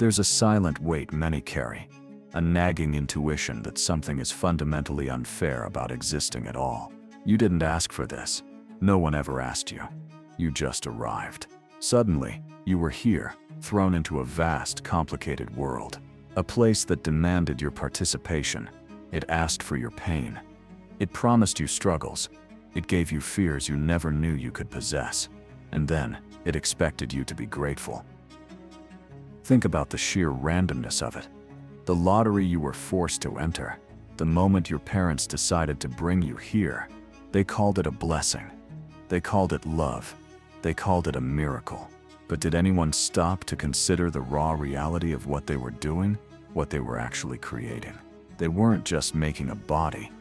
There's a silent weight many carry, a nagging intuition that something is fundamentally unfair about existing at all. You didn't ask for this. No one ever asked you. You just arrived. Suddenly, you were here, thrown into a vast, complicated world. A place that demanded your participation. It asked for your pain. It promised you struggles. It gave you fears you never knew you could possess. And then, it expected you to be grateful. Think about the sheer randomness of it. The lottery you were forced to enter. The moment your parents decided to bring you here. They called it a blessing. They called it love. They called it a miracle. But did anyone stop to consider the raw reality of what they were doing, what they were actually creating? They weren't just making a body.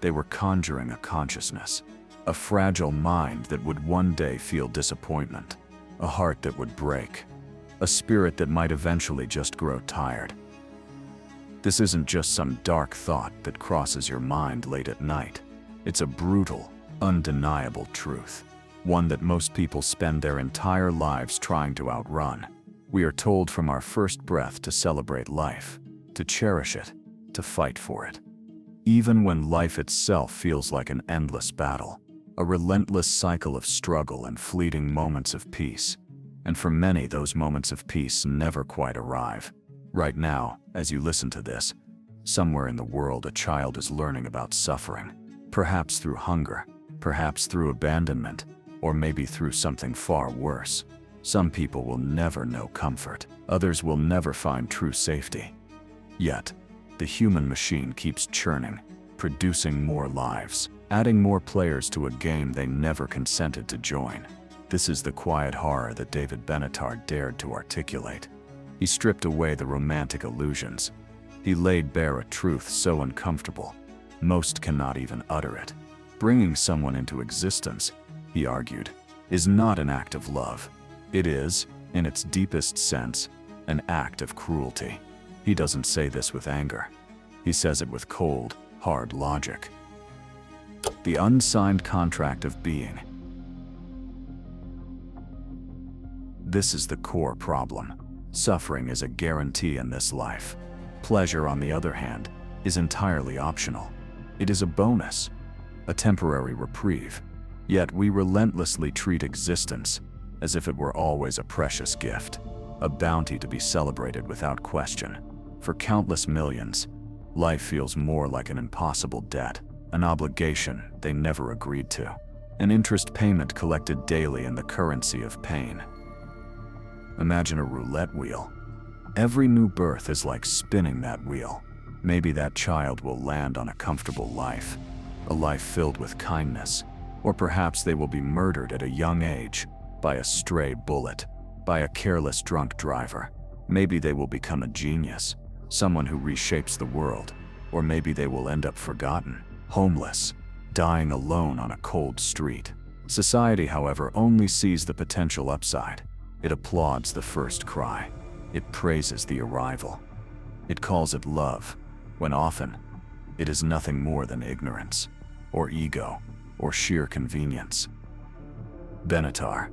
They were conjuring a consciousness, a fragile mind that would one day feel disappointment, a heart that would break, a spirit that might eventually just grow tired. This isn't just some dark thought that crosses your mind late at night. It's a brutal, undeniable truth. One that most people spend their entire lives trying to outrun. We are told from our first breath to celebrate life, to cherish it, to fight for it. Even when life itself feels like an endless battle, a relentless cycle of struggle and fleeting moments of peace. And for many, those moments of peace never quite arrive. Right now, as you listen to this, somewhere in the world a child is learning about suffering, perhaps through hunger, perhaps through abandonment, or maybe through something far worse. Some people will never know comfort. Others will never find true safety. Yet, the human machine keeps churning, producing more lives, adding more players to a game they never consented to join. This is the quiet horror that David Benatar dared to articulate. He stripped away the romantic illusions. He laid bare a truth so uncomfortable, most cannot even utter it. Bringing someone into existence, he argued, is not an act of love. It is, in its deepest sense, an act of cruelty. He doesn't say this with anger. He says it with cold, hard logic. The unsigned contract of being. This is the core problem. Suffering is a guarantee in this life. Pleasure, on the other hand, is entirely optional. It is a bonus, a temporary reprieve. Yet we relentlessly treat existence as if it were always a precious gift, a bounty to be celebrated without question. For countless millions, life feels more like an impossible debt, an obligation they never agreed to, an interest payment collected daily in the currency of pain. Imagine a roulette wheel. Every new birth is like spinning that wheel. Maybe that child will land on a comfortable life, a life filled with kindness, or perhaps they will be murdered at a young age by a stray bullet, by a careless drunk driver. Maybe they will become a genius, someone who reshapes the world, or maybe they will end up forgotten, homeless, dying alone on a cold street. Society, however, only sees the potential upside. It applauds the first cry. It praises the arrival. It calls it love, when often it is nothing more than ignorance, or ego, or sheer convenience. Benatar,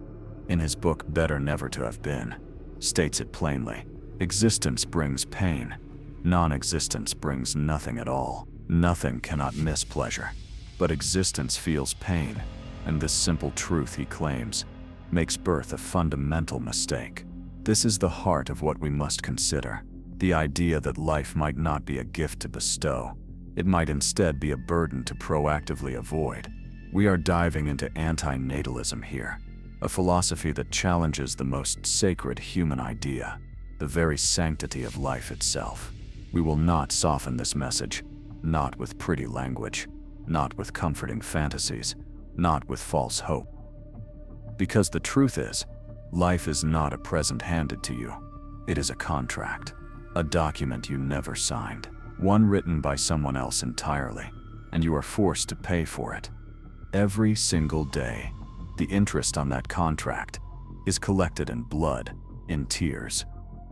in his book Better Never to Have Been, states it plainly. Existence brings pain. Non-existence brings nothing at all. Nothing cannot miss pleasure. But existence feels pain, and this simple truth, he claims, makes birth a fundamental mistake. This is the heart of what we must consider. The idea that life might not be a gift to bestow. It might instead be a burden to proactively avoid. We are diving into antinatalism here, a philosophy that challenges the most sacred human idea, the very sanctity of life itself. We will not soften this message, not with pretty language, not with comforting fantasies, not with false hope. Because the truth is, life is not a present handed to you. It is a contract, a document you never signed, one written by someone else entirely, and you are forced to pay for it. Every single day, the interest on that contract is collected in blood, in tears,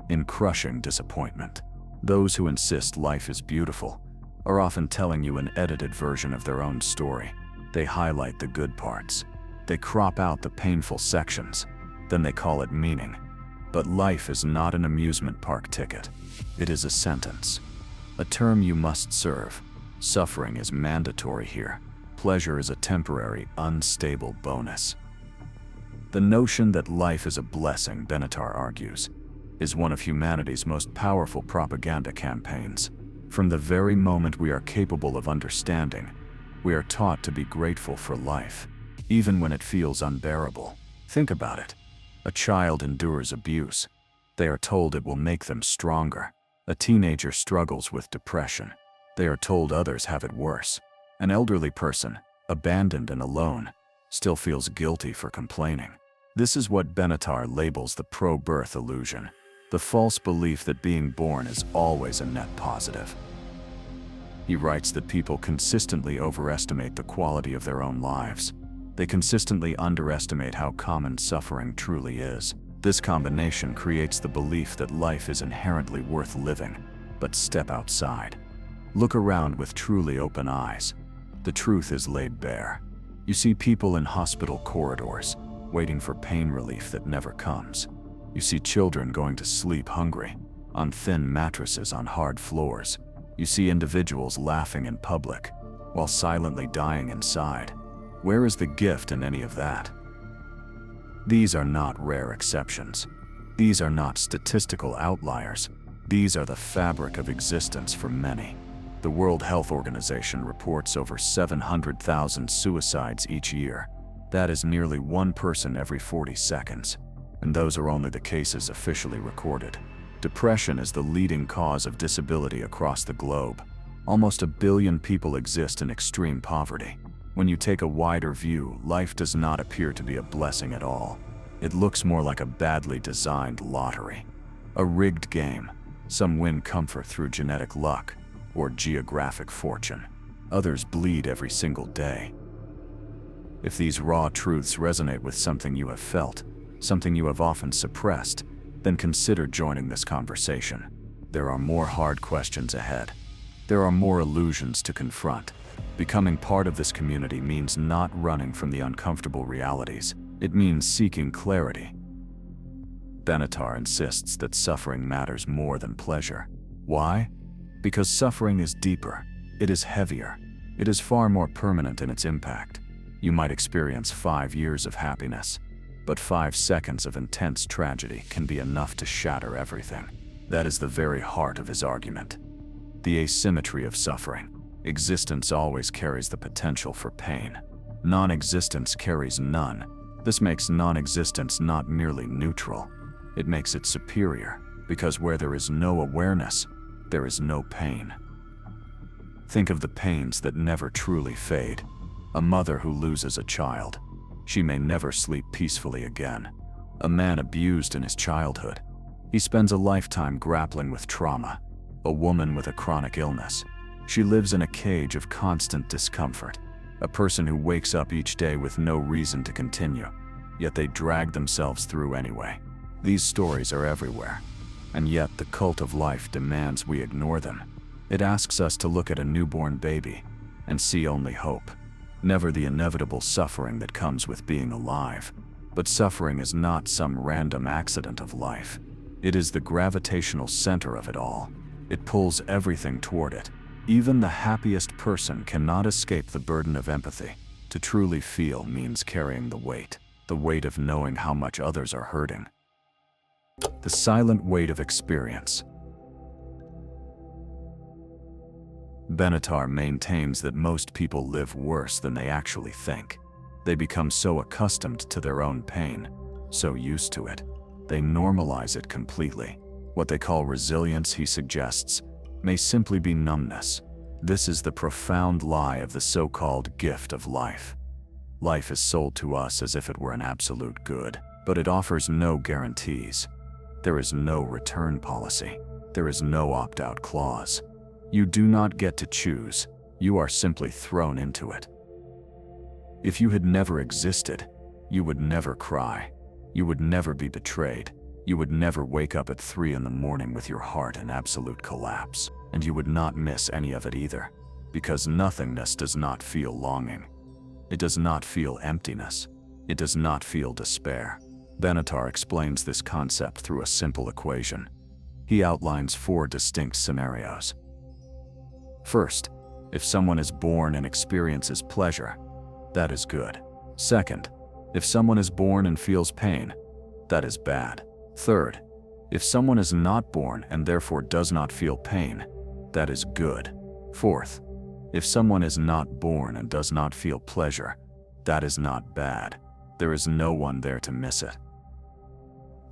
in crushing disappointment. Those who insist life is beautiful are often telling you an edited version of their own story. They highlight the good parts. They crop out the painful sections. Then they call it meaning. But life is not an amusement park ticket. It is a sentence, a term you must serve. Suffering is mandatory here. Pleasure is a temporary, unstable bonus. The notion that life is a blessing, Benatar argues, is one of humanity's most powerful propaganda campaigns. From the very moment we are capable of understanding, we are taught to be grateful for life, even when it feels unbearable. Think about it. A child endures abuse. They are told it will make them stronger. A teenager struggles with depression. They are told others have it worse. An elderly person, abandoned and alone, still feels guilty for complaining. This is what Benatar labels the pro-birth illusion, the false belief that being born is always a net positive. He writes that people consistently overestimate the quality of their own lives. They consistently underestimate how common suffering truly is. This combination creates the belief that life is inherently worth living. But step outside. Look around with truly open eyes. The truth is laid bare. You see people in hospital corridors, waiting for pain relief that never comes. You see children going to sleep hungry, on thin mattresses on hard floors. You see individuals laughing in public, while silently dying inside. Where is the gift in any of that? These are not rare exceptions. These are not statistical outliers. These are the fabric of existence for many. The World Health Organization reports over 700,000 suicides each year. That is nearly one person every 40 seconds. And those are only the cases officially recorded. Depression is the leading cause of disability across the globe. Almost 1 billion people exist in extreme poverty. When you take a wider view, life does not appear to be a blessing at all. It looks more like a badly designed lottery. A rigged game. Some win comfort through genetic luck or geographic fortune. Others bleed every single day. If these raw truths resonate with something you have felt, something you have often suppressed, then consider joining this conversation. There are more hard questions ahead. There are more illusions to confront. Becoming part of this community means not running from the uncomfortable realities. It means seeking clarity. Benatar insists that suffering matters more than pleasure. Why? Because suffering is deeper. It is heavier. It is far more permanent in its impact. You might experience 5 years of happiness, but 5 seconds of intense tragedy can be enough to shatter everything. That is the very heart of his argument. The asymmetry of suffering. Existence always carries the potential for pain. Non-existence carries none. This makes non-existence not merely neutral. It makes it superior, because where there is no awareness, there is no pain. Think of the pains that never truly fade. A mother who loses a child. She may never sleep peacefully again. A man abused in his childhood. He spends a lifetime grappling with trauma. A woman with a chronic illness. She lives in a cage of constant discomfort. A person who wakes up each day with no reason to continue, yet they drag themselves through anyway. These stories are everywhere, and yet the cult of life demands we ignore them. It asks us to look at a newborn baby and see only hope. Never the inevitable suffering that comes with being alive. But suffering is not some random accident of life. It is the gravitational center of it all. It pulls everything toward it. Even the happiest person cannot escape the burden of empathy. To truly feel means carrying the weight of knowing how much others are hurting. The silent weight of experience. Benatar maintains that most people live worse than they actually think. They become so accustomed to their own pain, so used to it, they normalize it completely. What they call resilience, he suggests, may simply be numbness. This is the profound lie of the so-called gift of life. Life is sold to us as if it were an absolute good, but it offers no guarantees. There is no return policy. There is no opt-out clause. You do not get to choose. You are simply thrown into it. If you had never existed, you would never cry. You would never be betrayed. You would never wake up at 3 in the morning with your heart in absolute collapse. And you would not miss any of it either, because nothingness does not feel longing. It does not feel emptiness. It does not feel despair. Benatar explains this concept through a simple equation. He outlines 4 distinct scenarios. First, if someone is born and experiences pleasure, that is good. Second, if someone is born and feels pain, that is bad. Third, if someone is not born and therefore does not feel pain, that is good. Fourth, if someone is not born and does not feel pleasure, that is not bad. There is no one there to miss it.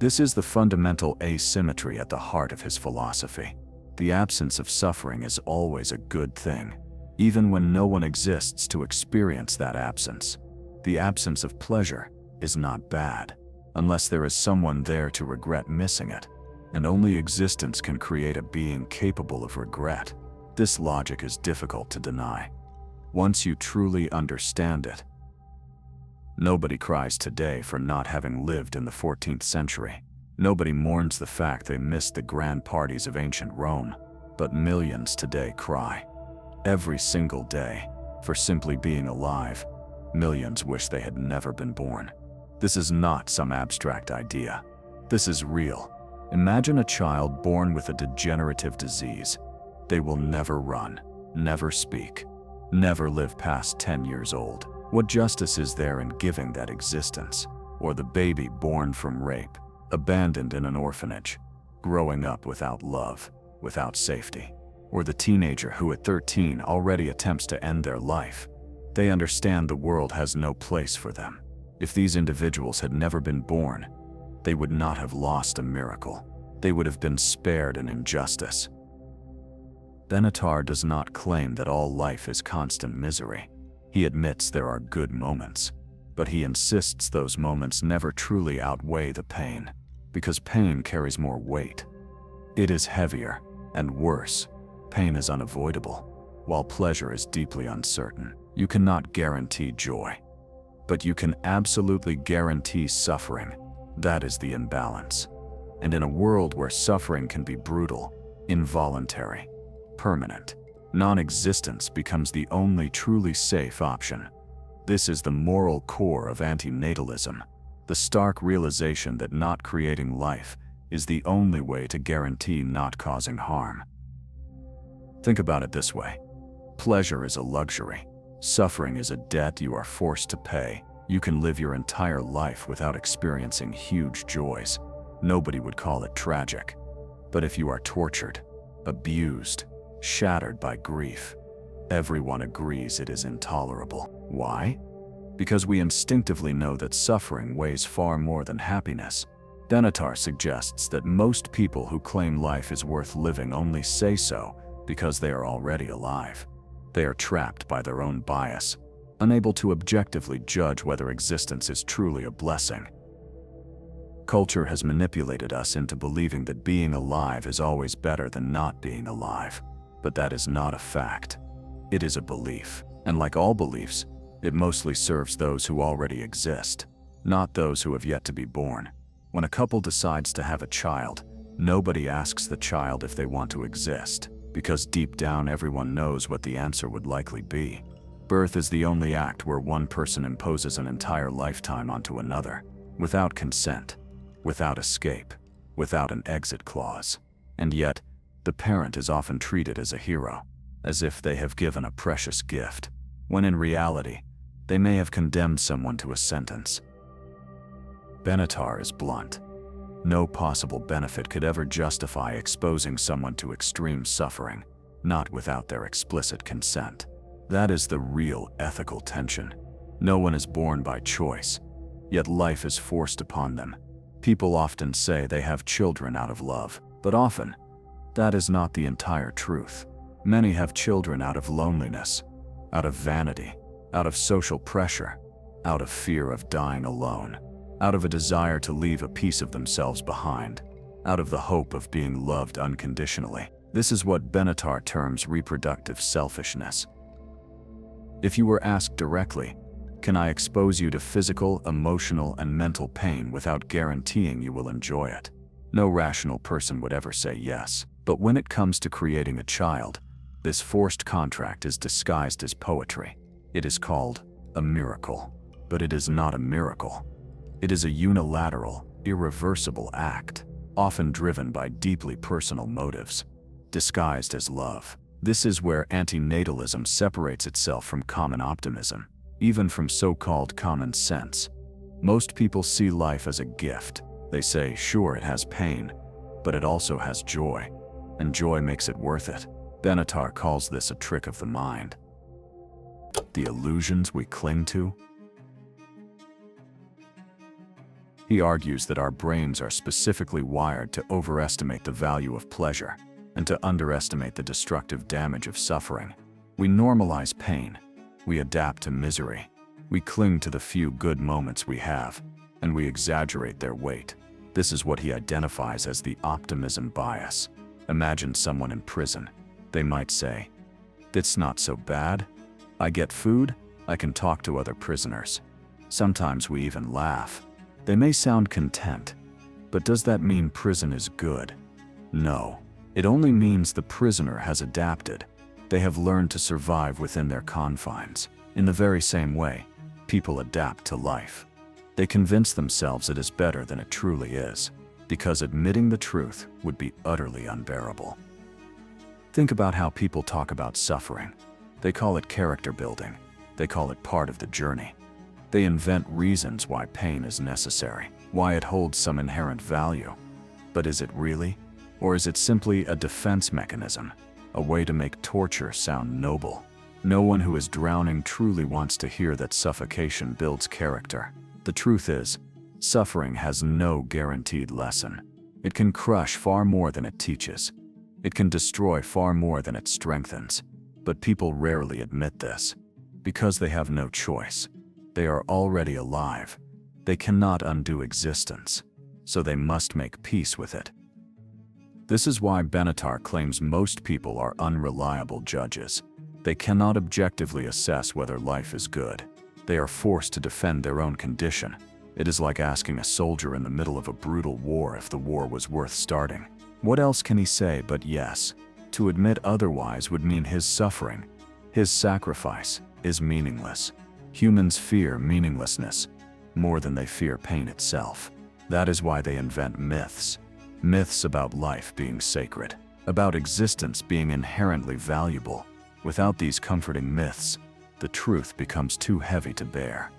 This is the fundamental asymmetry at the heart of his philosophy. The absence of suffering is always a good thing, even when no one exists to experience that absence. The absence of pleasure is not bad, unless there is someone there to regret missing it, and only existence can create a being capable of regret. This logic is difficult to deny, once you truly understand it. Nobody cries today for not having lived in the 14th century. Nobody mourns the fact they missed the grand parties of ancient Rome, but millions today cry, every single day, for simply being alive. Millions wish they had never been born. This is not some abstract idea. This is real. Imagine a child born with a degenerative disease. They will never run, never speak, never live past 10 years old. What justice is there in giving that existence? Or the baby born from rape, abandoned in an orphanage, growing up without love, without safety? Or the teenager who at 13 already attempts to end their life? They understand the world has no place for them. If these individuals had never been born, they would not have lost a miracle. They would have been spared an injustice. Benatar does not claim that all life is constant misery. He admits there are good moments, but he insists those moments never truly outweigh the pain, because pain carries more weight. It is heavier and worse. Pain is unavoidable, while pleasure is deeply uncertain. You cannot guarantee joy, but you can absolutely guarantee suffering. That is the imbalance. And in a world where suffering can be brutal, involuntary, permanent, non-existence becomes the only truly safe option. This is the moral core of antinatalism, the stark realization that not creating life is the only way to guarantee not causing harm. Think about it this way. Pleasure is a luxury. Suffering is a debt you are forced to pay. You can live your entire life without experiencing huge joys. Nobody would call it tragic. But if you are tortured, abused, shattered by grief, everyone agrees it is intolerable. Why? Because we instinctively know that suffering weighs far more than happiness. Benatar suggests that most people who claim life is worth living only say so because they are already alive. They are trapped by their own bias, unable to objectively judge whether existence is truly a blessing. Culture has manipulated us into believing that being alive is always better than not being alive. But that is not a fact. It is a belief, and like all beliefs, it mostly serves those who already exist, not those who have yet to be born. When a couple decides to have a child, nobody asks the child if they want to exist, because deep down everyone knows what the answer would likely be. Birth is the only act where one person imposes an entire lifetime onto another, without consent, without escape, without an exit clause. And yet, the parent is often treated as a hero, as if they have given a precious gift, when in reality, they may have condemned someone to a sentence. Benatar is blunt. No possible benefit could ever justify exposing someone to extreme suffering, not without their explicit consent. That is the real ethical tension. No one is born by choice, yet life is forced upon them. People often say they have children out of love, but often, that is not the entire truth. Many have children out of loneliness, out of vanity, out of social pressure, out of fear of dying alone, out of a desire to leave a piece of themselves behind, out of the hope of being loved unconditionally. This is what Benatar terms reproductive selfishness. If you were asked directly, "Can I expose you to physical, emotional, and mental pain without guaranteeing you will enjoy it?" No rational person would ever say yes. But when it comes to creating a child, this forced contract is disguised as poetry. It is called a miracle, but it is not a miracle. It is a unilateral, irreversible act, often driven by deeply personal motives, disguised as love. This is where antinatalism separates itself from common optimism, even from so-called common sense. Most people see life as a gift. They say, sure, it has pain, but it also has joy, and joy makes it worth it. Benatar calls this a trick of the mind. The illusions we cling to? He argues that our brains are specifically wired to overestimate the value of pleasure and to underestimate the destructive damage of suffering. We normalize pain. We adapt to misery. We cling to the few good moments we have, and we exaggerate their weight. This is what he identifies as the optimism bias. Imagine someone in prison. They might say, "It's not so bad. I get food, I can talk to other prisoners." Sometimes we even laugh. They may sound content, but does that mean prison is good? No. It only means the prisoner has adapted. They have learned to survive within their confines. In the very same way, people adapt to life. They convince themselves it is better than it truly is, because admitting the truth would be utterly unbearable. Think about how people talk about suffering. They call it character building. They call it part of the journey. They invent reasons why pain is necessary, why it holds some inherent value. But is it really? Or is it simply a defense mechanism, a way to make torture sound noble? No one who is drowning truly wants to hear that suffocation builds character. The truth is, suffering has no guaranteed lesson. It can crush far more than it teaches. It can destroy far more than it strengthens. But people rarely admit this, because they have no choice. They are already alive. They cannot undo existence, so they must make peace with it. This is why Benatar claims most people are unreliable judges. They cannot objectively assess whether life is good. They are forced to defend their own condition. It is like asking a soldier in the middle of a brutal war if the war was worth starting. What else can he say but yes? To admit otherwise would mean his suffering, his sacrifice, is meaningless. Humans fear meaninglessness more than they fear pain itself. That is why they invent myths. Myths about life being sacred, about existence being inherently valuable. Without these comforting myths, the truth becomes too heavy to bear.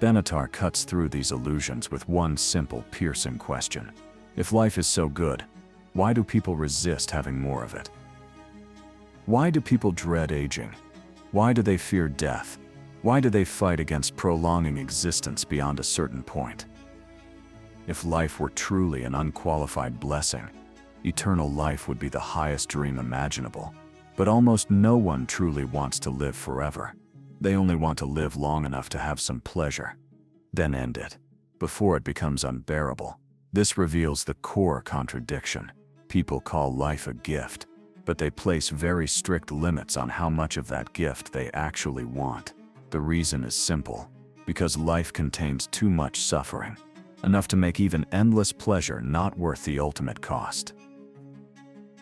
Benatar cuts through these illusions with one simple, piercing question. If life is so good, why do people resist having more of it? Why do people dread aging? Why do they fear death? Why do they fight against prolonging existence beyond a certain point? If life were truly an unqualified blessing, eternal life would be the highest dream imaginable. But almost no one truly wants to live forever. They only want to live long enough to have some pleasure, then end it, before it becomes unbearable. This reveals the core contradiction. People call life a gift, but they place very strict limits on how much of that gift they actually want. The reason is simple, because life contains too much suffering, enough to make even endless pleasure not worth the ultimate cost.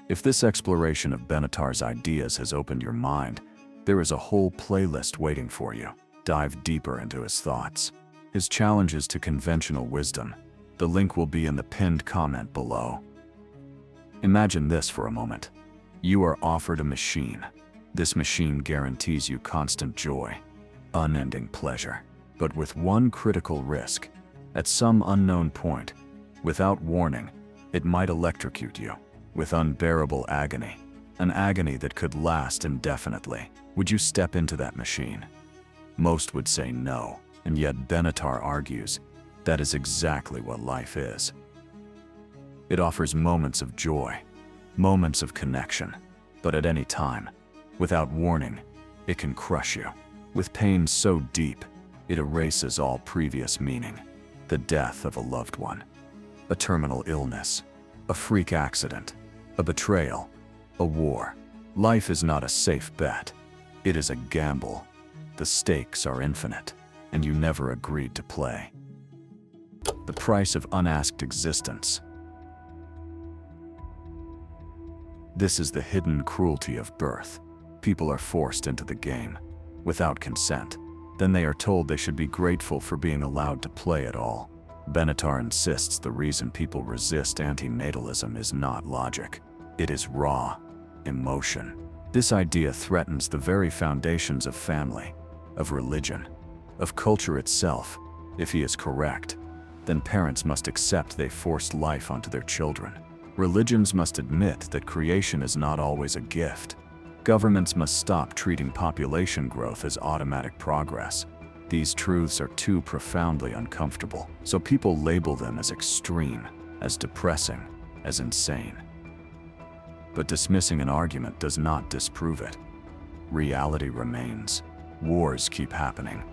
If this exploration of Benatar's ideas has opened your mind, there is a whole playlist waiting for you. Dive deeper into his thoughts, his challenges to conventional wisdom. The link will be in the pinned comment below. Imagine this for a moment. You are offered a machine. This machine guarantees you constant joy, unending pleasure, but with one critical risk. At some unknown point, without warning, it might electrocute you with unbearable agony, an agony that could last indefinitely. Would you step into that machine? Most would say no, and yet Benatar argues that is exactly what life is. It offers moments of joy, moments of connection, but at any time, without warning, it can crush you. With pain so deep, it erases all previous meaning. The death of a loved one, a terminal illness, a freak accident, a betrayal, a war. Life is not a safe bet. It is a gamble. The stakes are infinite, and you never agreed to play. The price of unasked existence. This is the hidden cruelty of birth. People are forced into the game without consent. Then they are told they should be grateful for being allowed to play at all. Benatar insists the reason people resist antinatalism is not logic. It is raw emotion. This idea threatens the very foundations of family, of religion, of culture itself. If he is correct, then parents must accept they forced life onto their children. Religions must admit that creation is not always a gift. Governments must stop treating population growth as automatic progress. These truths are too profoundly uncomfortable, so people label them as extreme, as depressing, as insane. But dismissing an argument does not disprove it. Reality remains. Wars keep happening.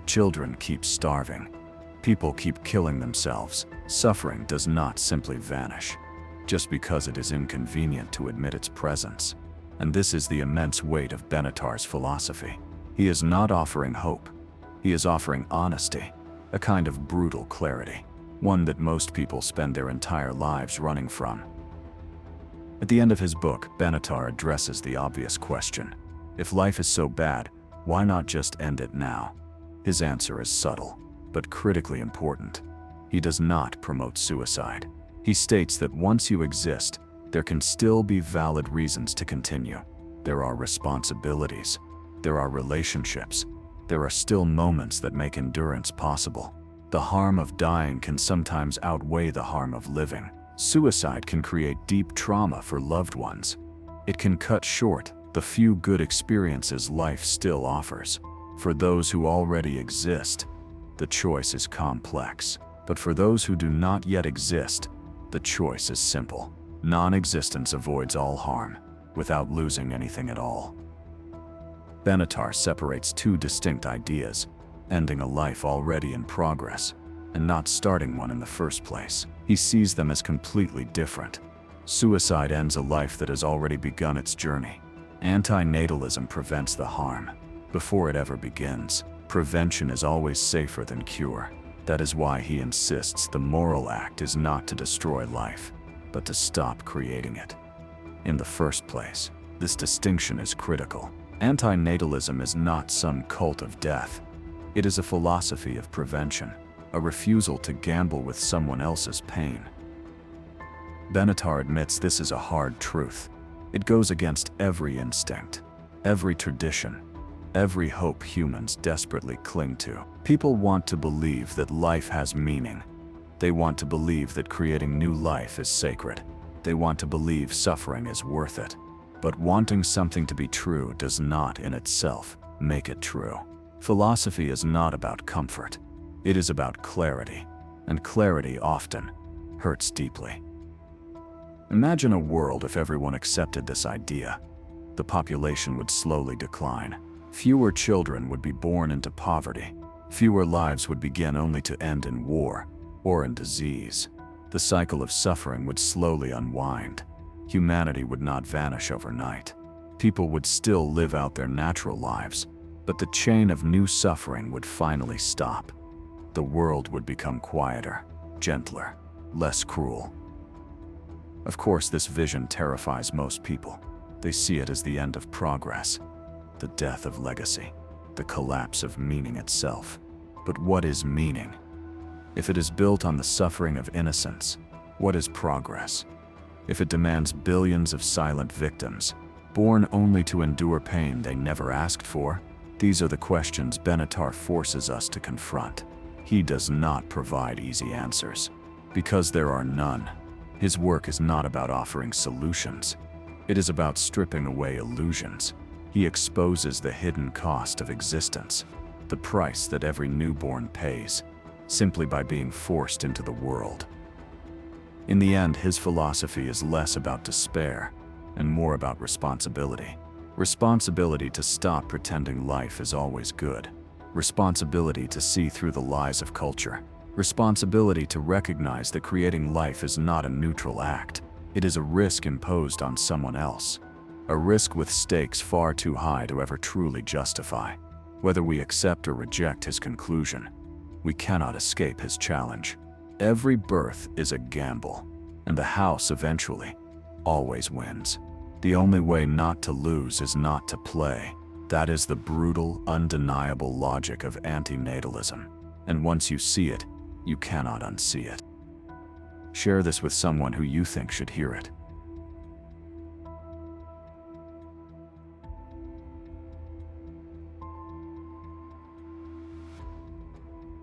Children keep starving. People keep killing themselves. Suffering does not simply vanish, just because it is inconvenient to admit its presence. And this is the immense weight of Benatar's philosophy. He is not offering hope. He is offering honesty, a kind of brutal clarity, one that most people spend their entire lives running from. At the end of his book, Benatar addresses the obvious question: if life is so bad, why not just end it now? His answer is subtle, but critically important. He does not promote suicide. He states that once you exist, there can still be valid reasons to continue. There are responsibilities. There are relationships. There are still moments that make endurance possible. The harm of dying can sometimes outweigh the harm of living. Suicide can create deep trauma for loved ones. It can cut short the few good experiences life still offers. For those who already exist, the choice is complex. But for those who do not yet exist, the choice is simple. Non-existence avoids all harm, without losing anything at all. Benatar separates two distinct ideas: ending a life already in progress, and not starting one in the first place. He sees them as completely different. Suicide ends a life that has already begun its journey. Antinatalism prevents the harm before it ever begins. Prevention is always safer than cure. That is why he insists the moral act is not to destroy life, but to stop creating it in the first place. This distinction is critical. Antinatalism is not some cult of death. It is a philosophy of prevention, a refusal to gamble with someone else's pain. Benatar admits this is a hard truth. It goes against every instinct, every tradition, every hope humans desperately cling to. People want to believe that life has meaning. They want to believe that creating new life is sacred. They want to believe suffering is worth it. But wanting something to be true does not in itself make it true. Philosophy is not about comfort. It is about clarity, and clarity often hurts deeply. Imagine a world if everyone accepted this idea. The population would slowly decline. Fewer children would be born into poverty. Fewer lives would begin only to end in war or in disease. The cycle of suffering would slowly unwind. Humanity would not vanish overnight. People would still live out their natural lives, but the chain of new suffering would finally stop. The world would become quieter, gentler, less cruel. Of course, this vision terrifies most people. They see it as the end of progress, the death of legacy, the collapse of meaning itself. But what is meaning? If it is built on the suffering of innocence, what is progress? If it demands billions of silent victims, born only to endure pain they never asked for? These are the questions Benatar forces us to confront. He does not provide easy answers, because there are none. His work is not about offering solutions. It is about stripping away illusions. He exposes the hidden cost of existence, the price that every newborn pays, simply by being forced into the world. In the end, his philosophy is less about despair and more about responsibility. Responsibility to stop pretending life is always good. Responsibility to see through the lies of culture. Responsibility to recognize that creating life is not a neutral act. It is a risk imposed on someone else. A risk with stakes far too high to ever truly justify. Whether we accept or reject his conclusion, we cannot escape his challenge. Every birth is a gamble, and the house eventually always wins. The only way not to lose is not to play. That is the brutal, undeniable logic of antinatalism, and once you see it, you cannot unsee it. Share this with someone who you think should hear it.